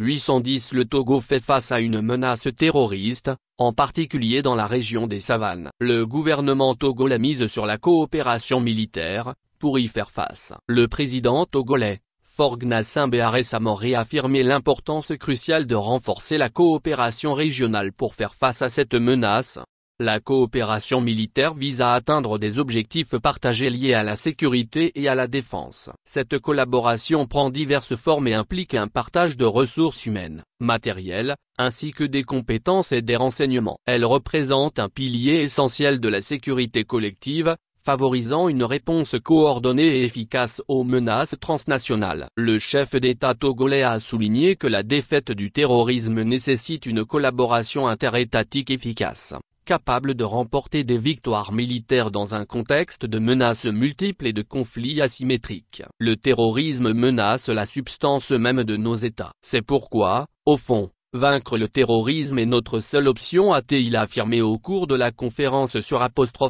810 Le Togo fait face à une menace terroriste, en particulier dans la région des Savanes. Le gouvernement togolais mise sur la coopération militaire, pour y faire face. Le président togolais, Faure Gnassingbé a récemment réaffirmé l'importance cruciale de renforcer la coopération régionale pour faire face à cette menace. La coopération militaire vise à atteindre des objectifs partagés liés à la sécurité et à la défense. Cette collaboration prend diverses formes et implique un partage de ressources humaines, matérielles, ainsi que des compétences et des renseignements. Elle représente un pilier essentiel de la sécurité collective, favorisant une réponse coordonnée et efficace aux menaces transnationales. Le chef d'État togolais a souligné que la défaite du terrorisme nécessite une collaboration interétatique efficace, capable de remporter des victoires militaires dans un contexte de menaces multiples et de conflits asymétriques. Le terrorisme menace la substance même de nos États. C'est pourquoi, au fond, vaincre le terrorisme est notre seule option, a-t-il affirmé au cours de la conférence sur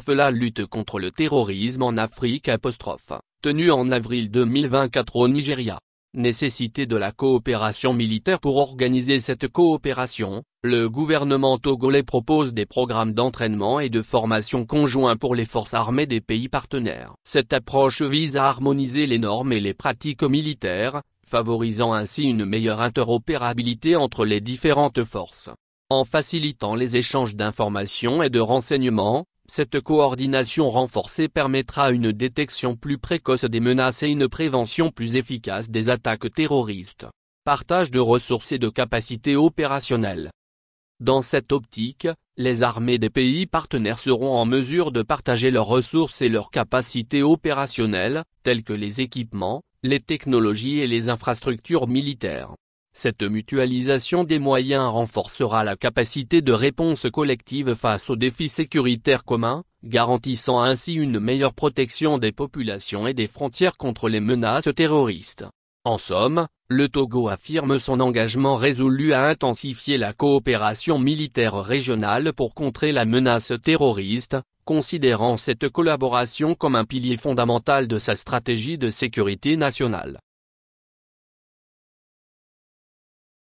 la lutte contre le terrorisme en Afrique tenue en avril 2024 au Nigeria. Nécessité de la coopération militaire. Pour organiser cette coopération, le gouvernement togolais propose des programmes d'entraînement et de formation conjoints pour les forces armées des pays partenaires. Cette approche vise à harmoniser les normes et les pratiques militaires, favorisant ainsi une meilleure interopérabilité entre les différentes forces. En facilitant les échanges d'informations et de renseignements, cette coordination renforcée permettra une détection plus précoce des menaces et une prévention plus efficace des attaques terroristes. Partage de ressources et de capacités opérationnelles. Dans cette optique, les armées des pays partenaires seront en mesure de partager leurs ressources et leurs capacités opérationnelles, telles que les équipements, les technologies et les infrastructures militaires. Cette mutualisation des moyens renforcera la capacité de réponse collective face aux défis sécuritaires communs, garantissant ainsi une meilleure protection des populations et des frontières contre les menaces terroristes. En somme, le Togo affirme son engagement résolu à intensifier la coopération militaire régionale pour contrer la menace terroriste, considérant cette collaboration comme un pilier fondamental de sa stratégie de sécurité nationale.